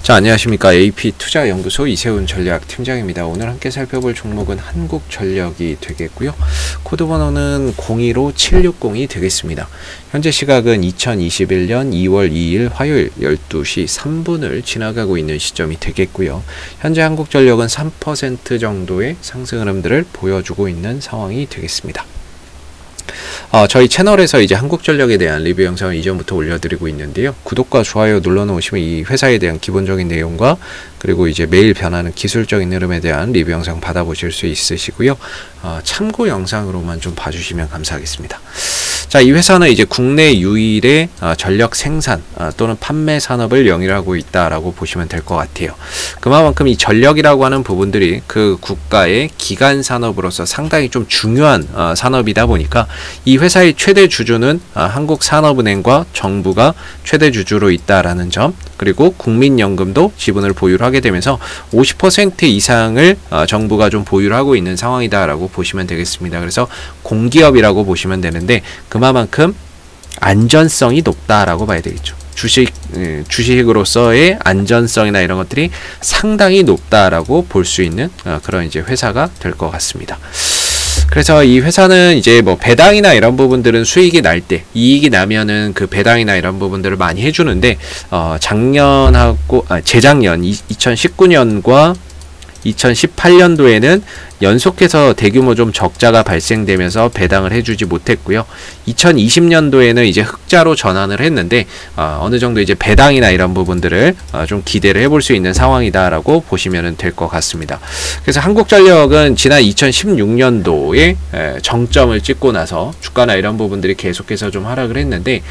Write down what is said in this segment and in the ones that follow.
자, 안녕하십니까. AP투자연구소 이세훈 전략팀장입니다. 오늘 함께 살펴볼 종목은 한국전력이 되겠고요. 코드번호는 025760이 되겠습니다. 현재 시각은 2021년 2월 2일 화요일 12시 3분을 지나가고 있는 시점이 되겠고요. 현재 한국전력은 3% 정도의 상승 흐름들을 보여주고 있는 상황이 되겠습니다. 저희 채널에서 이제 한국전력에 대한 리뷰 영상을 이전부터 올려드리고 있는데요. 구독과 좋아요 눌러놓으시면 이 회사에 대한 기본적인 내용과 그리고 이제 매일 변하는 기술적인 흐름에 대한 리뷰 영상 받아보실 수 있으시고요. 참고 영상으로만 좀 봐주시면 감사하겠습니다. 자, 이 회사는 이제 국내 유일의 전력 생산 또는 판매 산업을 영위하고 있다라고 보시면 될 것 같아요. 그만큼 이 전력이라고 하는 부분들이 그 국가의 기간 산업으로서 상당히 좀 중요한 산업이다 보니까 이 회사의 최대 주주는 한국산업은행과 정부가 최대 주주로 있다라는 점, 그리고 국민연금도 지분을 보유를 하게 되면서 50% 이상을 정부가 좀 보유를 하고 있는 상황이다라고 보시면 되겠습니다. 그래서 공기업이라고 보시면 되는데 그만큼 안전성이 높다라고 봐야 되겠죠. 주식으로서의 안전성이나 이런 것들이 상당히 높다라고 볼 수 있는 그런 이제 회사가 될 것 같습니다. 그래서 이 회사는 이제 뭐 배당이나 이런 부분들은 수익이 날 때, 이익이 나면은 그 배당이나 이런 부분들을 많이 해주는데, 재작년 2019년과 2018년도에는 연속해서 대규모 좀 적자가 발생되면서 배당을 해주지 못했고요. 2020년도에는 이제 흑자로 전환을 했는데 어느 정도 이제 배당이나 이런 부분들을 좀 기대를 해볼 수 있는 상황이다라고 보시면 될 것 같습니다. 그래서 한국전력은 지난 2016년도에 정점을 찍고 나서 주가나 이런 부분들이 계속해서 좀 하락을 했는데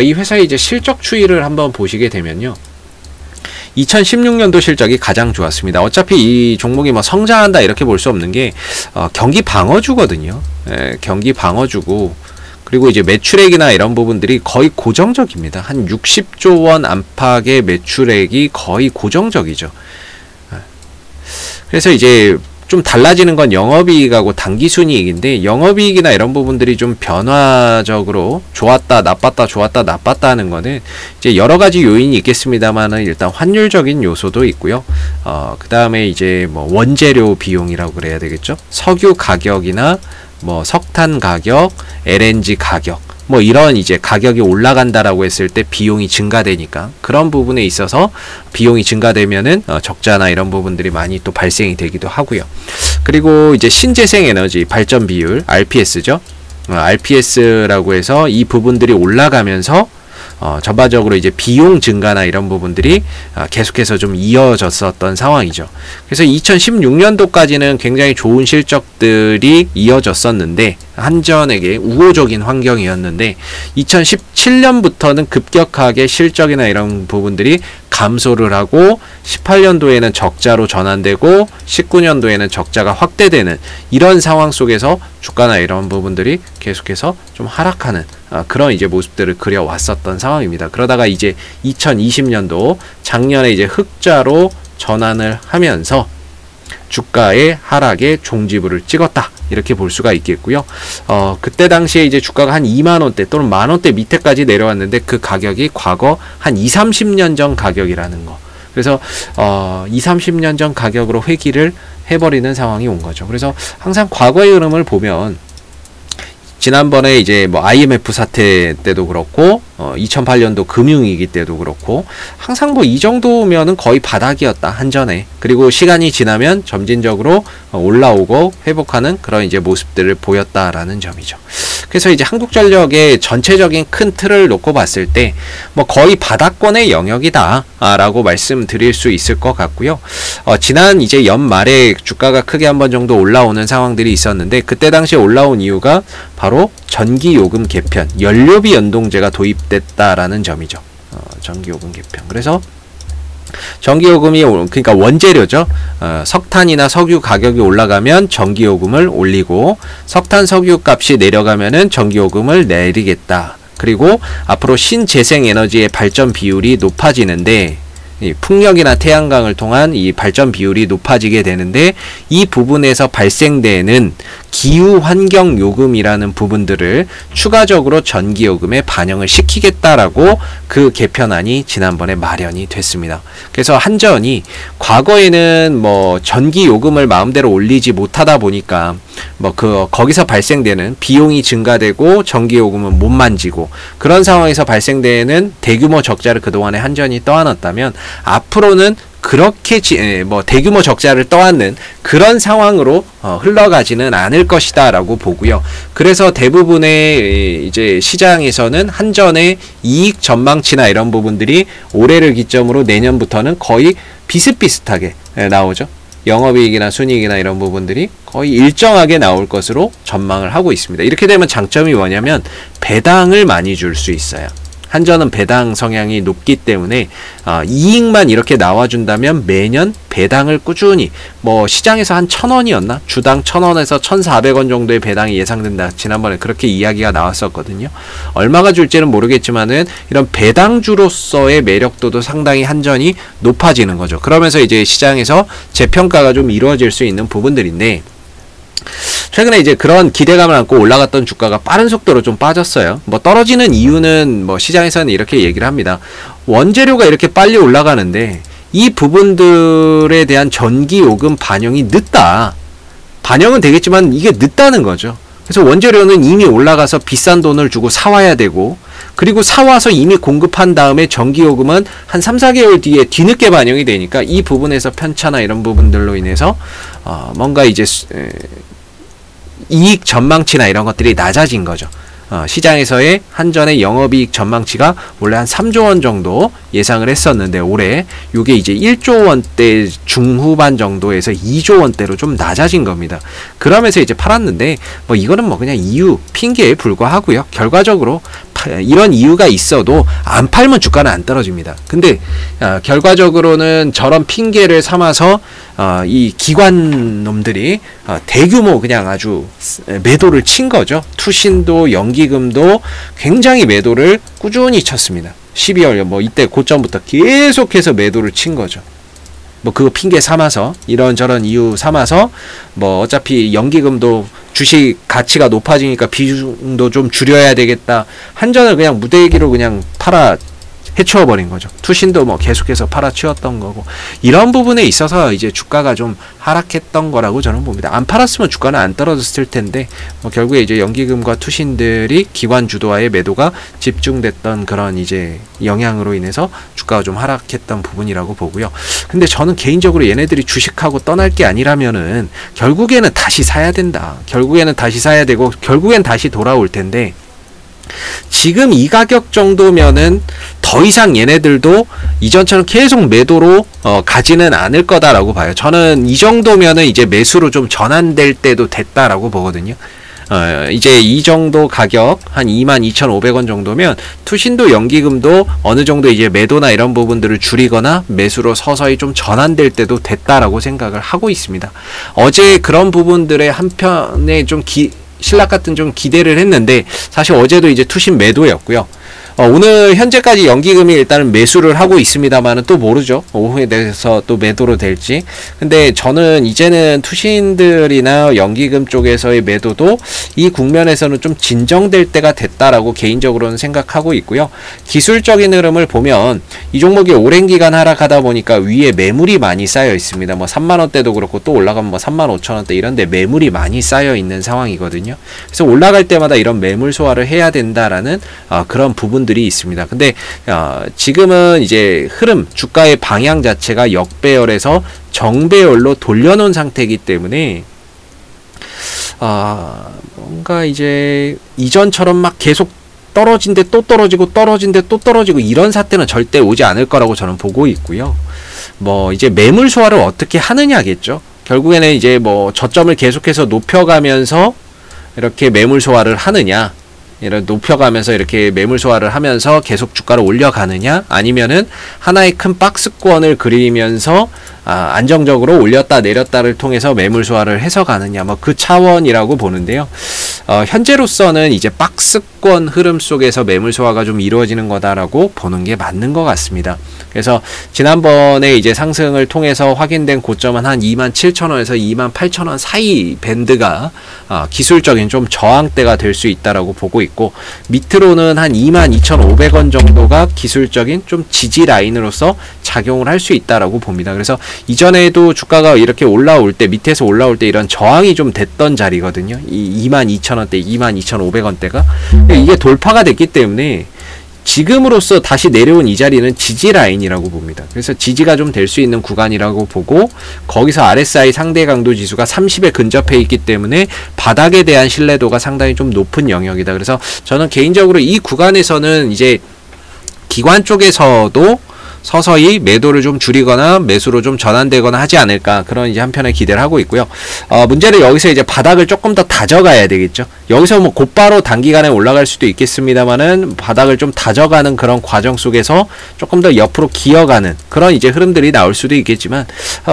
이 회사의 이제 실적 추이를 한번 보시게 되면요. 2016년도 실적이 가장 좋았습니다. 어차피 이 종목이 뭐 성장한다 이렇게 볼 수 없는 게 경기 방어주거든요. 경기 방어주고 그리고 이제 매출액이나 이런 부분들이 거의 고정적입니다. 한 60조 원 안팎의 매출액이 거의 고정적이죠. 그래서 이제 좀 달라지는 건 영업이익하고 당기순이익인데 영업이익이나 이런 부분들이 좀 변화적으로 좋았다 나빴다 좋았다 나빴다 하는 거는 이제 여러 가지 요인이 있겠습니다만은 일단 환율적인 요소도 있고요. 그 다음에 이제 뭐 원재료 비용이라고 그래야 되겠죠. 석유 가격이나 뭐 석탄 가격, LNG 가격 뭐 이런 이제 가격이 올라간다라고 했을 때 비용이 증가되니까 그런 부분에 있어서 비용이 증가되면은 적자나 이런 부분들이 많이 또 발생이 되기도 하고요. 그리고 이제 신재생 에너지 발전 비율 RPS죠. RPS라고 해서 이 부분들이 올라가면서 전반적으로 이제 비용 증가나 이런 부분들이 계속해서 좀 이어졌었던 상황이죠. 그래서 2016년도까지는 굉장히 좋은 실적들이 이어졌었는데 한전에게 우호적인 환경이었는데 2017년부터는 급격하게 실적이나 이런 부분들이 감소를 하고 18년도에는 적자로 전환되고 19년도에는 적자가 확대되는 이런 상황 속에서 주가나 이런 부분들이 계속해서 좀 하락하는 그런 이제 모습들을 그려왔었던 상황입니다. 그러다가 이제 2020년도 작년에 이제 흑자로 전환을 하면서 주가의 하락에 종지부를 찍었다. 이렇게 볼 수가 있겠고요. 그때 당시에 이제 주가가 한 2만원대 또는 만원대 밑에까지 내려왔는데 그 가격이 과거 한 20-30년 전 가격이라는 거. 그래서 20-30년 전 가격으로 회귀를 해버리는 상황이 온 거죠. 그래서 항상 과거의 흐름을 보면 지난번에 이제 뭐 IMF 사태 때도 그렇고 2008년도 금융위기 때도 그렇고 항상 뭐 이 정도면은 거의 바닥이었다 한전에. 그리고 시간이 지나면 점진적으로 올라오고 회복하는 그런 이제 모습들을 보였다라는 점이죠. 그래서 이제 한국전력의 전체적인 큰 틀을 놓고 봤을 때 뭐 거의 바닥권의 영역이다라고 말씀드릴 수 있을 것 같고요. 지난 이제 연말에 주가가 크게 한 번 정도 올라오는 상황들이 있었는데 그때 당시에 올라온 이유가 바로 전기요금 개편, 연료비 연동제가 도입됐다라는 점이죠. 전기요금 개편. 그래서 전기요금이 그러니까 원재료죠. 석탄이나 석유 가격이 올라가면 전기요금을 올리고 석탄 석유 값이 내려가면은 전기요금을 내리겠다. 그리고 앞으로 신재생에너지의 발전 비율이 높아지는데 이 풍력이나 태양광을 통한 이 발전 비율이 높아지게 되는데, 이 부분에서 발생되는 기후 환경 요금이라는 부분들을 추가적으로 전기 요금에 반영을 시키겠다라고 그 개편안이 지난번에 마련이 됐습니다. 그래서 한전이 과거에는 뭐 전기 요금을 마음대로 올리지 못하다 보니까 뭐 거기서 발생되는 비용이 증가되고 전기 요금은 못 만지고, 그런 상황에서 발생되는 대규모 적자를 그동안에 한전이 떠안았다면, 앞으로는 그렇게 뭐 대규모 적자를 떠안는 그런 상황으로 흘러가지는 않을 것이다 라고 보고요. 그래서 대부분의 이제 시장에서는 한전의 이익 전망치나 이런 부분들이 올해를 기점으로 내년부터는 거의 비슷비슷하게 나오죠. 영업이익이나 순이익이나 이런 부분들이 거의 일정하게 나올 것으로 전망을 하고 있습니다. 이렇게 되면 장점이 뭐냐면 배당을 많이 줄 수 있어요. 한전은 배당 성향이 높기 때문에 이익만 이렇게 나와준다면 매년 배당을 꾸준히, 뭐 시장에서 한 1,000원이었나? 주당 1,000원에서 1,400원 정도의 배당이 예상된다. 지난번에 그렇게 이야기가 나왔었거든요. 얼마가 줄지는 모르겠지만은 이런 배당주로서의 매력도도 상당히 한전이 높아지는 거죠. 그러면서 이제 시장에서 재평가가 좀 이루어질 수 있는 부분들인데, 최근에 이제 그런 기대감을 안고 올라갔던 주가가 빠른 속도로 좀 빠졌어요. 뭐 떨어지는 이유는 뭐 시장에서는 이렇게 얘기를 합니다. 원재료가 이렇게 빨리 올라가는데 이 부분들에 대한 전기 요금 반영이 늦다. 반영은 되겠지만 이게 늦다는 거죠. 그래서 원재료는 이미 올라가서 비싼 돈을 주고 사와야 되고, 그리고 사와서 이미 공급한 다음에 전기요금은 한 3, 4개월 뒤에 뒤늦게 반영이 되니까 이 부분에서 편차나 이런 부분들로 인해서 뭔가 이제 이익 전망치나 이런 것들이 낮아진 거죠. 시장에서의 한전의 영업이익 전망치가 원래 한 3조 원 정도 예상을 했었는데, 올해 이게 이제 1조 원대 중후반 정도에서 2조 원대로 좀 낮아진 겁니다. 그러면서 이제 팔았는데, 뭐 이거는 뭐 그냥 이유, 핑계에 불과하고요. 결과적으로 이런 이유가 있어도 안 팔면 주가는 안 떨어집니다. 근데 결과적으로는 저런 핑계를 삼아서 이 기관 놈들이 대규모 그냥 아주 매도를 친 거죠. 투신도 연기금도 굉장히 매도를 꾸준히 쳤습니다. 12월 뭐 이때 고점부터 계속해서 매도를 친 거죠. 뭐 그거 핑계 삼아서, 이런저런 이유 삼아서 뭐 어차피 연기금도 주식 가치가 높아지니까 비중도 좀 줄여야 되겠다. 한전을 그냥 무대기로 그냥 팔아 해치워버린 거죠. 투신도 뭐 계속해서 팔아치웠던 거고, 이런 부분에 있어서 이제 주가가 좀 하락했던 거라고 저는 봅니다. 안 팔았으면 주가는 안 떨어졌을 텐데, 뭐 결국에 이제 연기금과 투신들이 기관 주도하에 매도가 집중됐던 그런 이제 영향으로 인해서 주가가 좀 하락했던 부분이라고 보고요. 근데 저는 개인적으로 얘네들이 주식하고 떠날 게 아니라면은 결국에는 다시 사야 된다. 결국에는 다시 사야 되고, 결국엔 다시 돌아올 텐데, 지금 이 가격 정도면은 더 이상 얘네들도 이전처럼 계속 매도로 가지는 않을 거다라고 봐요. 저는 이 정도면은 이제 매수로 좀 전환될 때도 됐다라고 보거든요. 이제 이 정도 가격 한 22,500원 정도면 투신도 연기금도 어느 정도 이제 매도나 이런 부분들을 줄이거나 매수로 서서히 좀 전환될 때도 됐다라고 생각을 하고 있습니다. 어제 그런 부분들의 한편에 좀 신락 같은 좀 기대를 했는데, 사실 어제도 이제 투신 매도였고요. 오늘 현재까지 연기금이 일단은 매수를 하고 있습니다만은 또 모르죠. 오후에 내서 또 매도로 될지. 근데 저는 이제는 투신들이나 연기금 쪽에서의 매도도 이 국면에서는 좀 진정될 때가 됐다라고 개인적으로는 생각하고 있고요. 기술적인 흐름을 보면 이 종목이 오랜 기간 하락하다 보니까 위에 매물이 많이 쌓여 있습니다. 뭐 3만원대도 그렇고 또 올라가면 뭐 35,000원대 이런데 매물이 많이 쌓여 있는 상황이거든요. 그래서 올라갈 때마다 이런 매물 소화를 해야 된다라는 그런 부분들이 있습니다. 근데 지금은 이제 흐름, 주가의 방향 자체가 역배열에서 정배열로 돌려놓은 상태이기 때문에 뭔가 이제 이전처럼 막 계속 떨어진데 또 떨어지고 떨어진데 또 떨어지고 이런 사태는 절대 오지 않을 거라고 저는 보고 있고요. 뭐 이제 매물 소화를 어떻게 하느냐겠죠. 결국에는 이제 뭐 저점을 계속해서 높여가면서 이렇게 매물 소화를 하느냐, 이런 높여가면서 이렇게 매물 소화를 하면서 계속 주가를 올려가느냐, 아니면은 하나의 큰 박스권을 그리면서 안정적으로 올렸다 내렸다를 통해서 매물 소화를 해서 가느냐, 뭐 그 차원이라고 보는데요. 현재로서는 이제 박스권 흐름 속에서 매물 소화가 좀 이루어지는 거다라고 보는 게 맞는 것 같습니다. 그래서 지난번에 이제 상승을 통해서 확인된 고점은 한 27,000원에서 28,000원 사이 밴드가 기술적인 좀 저항대가 될 수 있다라고 보고 있고, 밑으로는 한 22,500원 정도가 기술적인 좀 지지 라인으로서 작용을 할 수 있다라고 봅니다. 그래서 이전에도 주가가 이렇게 올라올 때, 밑에서 올라올 때 이런 저항이 좀 됐던 자리거든요. 이 22,000원대, 22,500원대가 이게 돌파가 됐기 때문에 지금으로서 다시 내려온 이 자리는 지지 라인이라고 봅니다. 그래서 지지가 좀 될 수 있는 구간이라고 보고, 거기서 RSI 상대 강도 지수가 30에 근접해 있기 때문에 바닥에 대한 신뢰도가 상당히 좀 높은 영역이다. 그래서 저는 개인적으로 이 구간에서는 이제 기관 쪽에서도 서서히 매도를 좀 줄이거나 매수로 좀 전환되거나 하지 않을까, 그런 이제 한편의 기대를 하고 있고요. 문제는 여기서 이제 바닥을 조금 더 다져가야 되겠죠. 여기서 뭐 곧바로 단기간에 올라갈 수도 있겠습니다만은 바닥을 좀 다져가는 그런 과정 속에서 조금 더 옆으로 기어가는 그런 이제 흐름들이 나올 수도 있겠지만,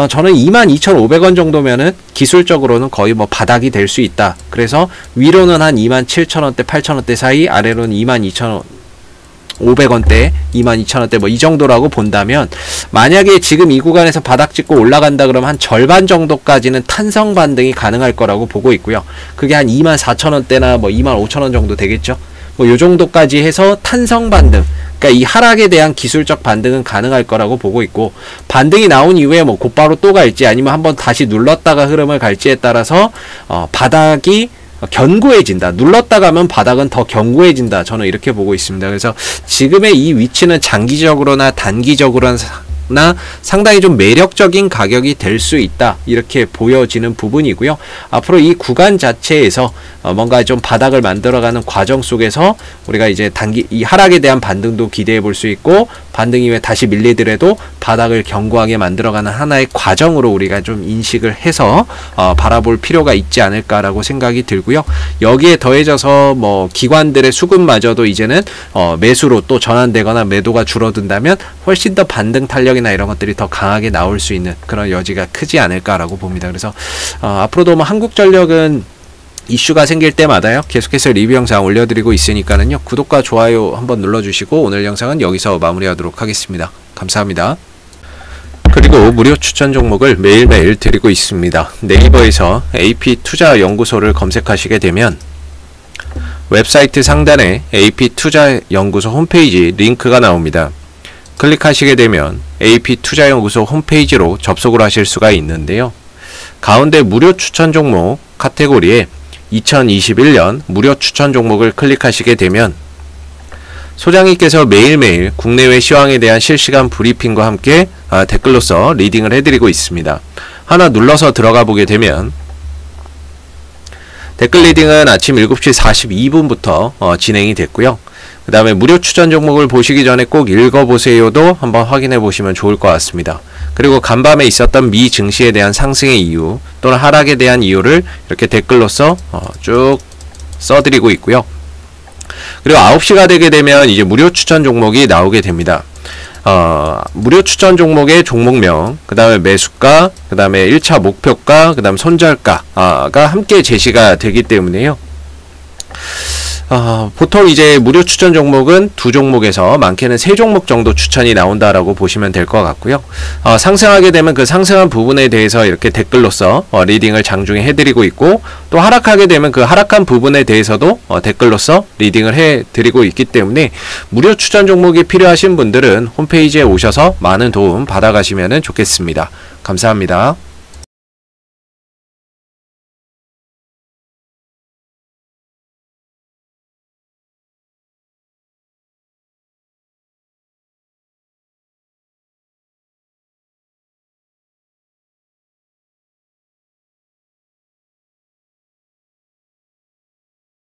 저는 22,500원 정도면은 기술적으로는 거의 뭐 바닥이 될 수 있다. 그래서 위로는 한 27,000원대, 8,000원대 사이, 아래로는 22,500원대, 22,000원대 뭐 이 정도라고 본다면, 만약에 지금 이 구간에서 바닥 찍고 올라간다 그러면 한 절반 정도까지는 탄성 반등이 가능할 거라고 보고 있고요. 그게 한 24,000원대나 뭐 25,000원 정도 되겠죠. 뭐 요 정도까지 해서 탄성 반등, 그러니까 이 하락에 대한 기술적 반등은 가능할 거라고 보고 있고, 반등이 나온 이후에 뭐 곧바로 또 갈지 아니면 한번 다시 눌렀다가 흐름을 갈지에 따라서 바닥이 견고해진다. 눌렀다 가면 바닥은 더 견고해진다. 저는 이렇게 보고 있습니다. 그래서 지금의 이 위치는 장기적으로나 단기적으로나 상당히 좀 매력적인 가격이 될 수 있다, 이렇게 보여지는 부분이고요. 앞으로 이 구간 자체에서 뭔가 좀 바닥을 만들어가는 과정 속에서 우리가 이제 이 하락에 대한 반등도 기대해 볼 수 있고, 반등 이후에 다시 밀리더라도 바닥을 견고하게 만들어가는 하나의 과정으로 우리가 좀 인식을 해서 바라볼 필요가 있지 않을까라고 생각이 들고요. 여기에 더해져서 뭐 기관들의 수급마저도 이제는 매수로 또 전환되거나 매도가 줄어든다면 훨씬 더 반등 탄력이나 이런 것들이 더 강하게 나올 수 있는 그런 여지가 크지 않을까라고 봅니다. 그래서 앞으로도 뭐 한국전력은 이슈가 생길 때마다요, 계속해서 리뷰 영상 올려드리고 있으니까는요, 구독과 좋아요 한번 눌러주시고, 오늘 영상은 여기서 마무리하도록 하겠습니다. 감사합니다. 그리고 무료 추천 종목을 매일매일 드리고 있습니다. 네이버에서 AP투자연구소를 검색하시게 되면 웹사이트 상단에 AP투자연구소 홈페이지 링크가 나옵니다. 클릭하시게 되면 AP투자연구소 홈페이지로 접속을 하실 수가 있는데요. 가운데 무료 추천 종목 카테고리에 2021년 무료 추천 종목을 클릭하시게 되면 소장님께서 매일매일 국내외 시황에 대한 실시간 브리핑과 함께 댓글로서 리딩을 해드리고 있습니다. 하나 눌러서 들어가 보게 되면 댓글 리딩은 아침 7시 42분부터 진행이 됐고요. 그 다음에 무료 추천 종목을 보시기 전에 꼭 읽어보세요도 한번 확인해 보시면 좋을 것 같습니다. 그리고 간밤에 있었던 미 증시에 대한 상승의 이유 또는 하락에 대한 이유를 이렇게 댓글로서 쭉 써드리고 있고요. 그리고 9시가 되게 되면 이제 무료 추천 종목이 나오게 됩니다. 무료 추천 종목의 종목명, 그 다음에 매수가, 그 다음에 1차 목표가, 그 다음 손절가가 함께 제시가 되기 때문에요. 보통 이제 무료 추천 종목은 2종목에서 많게는 3종목 정도 추천이 나온다라고 보시면 될 것 같고요. 상승하게 되면 그 상승한 부분에 대해서 이렇게 댓글로서 리딩을 장중에 해드리고 있고, 또 하락하게 되면 그 하락한 부분에 대해서도 댓글로서 리딩을 해드리고 있기 때문에 무료 추천 종목이 필요하신 분들은 홈페이지에 오셔서 많은 도움 받아가시면 좋겠습니다. 감사합니다.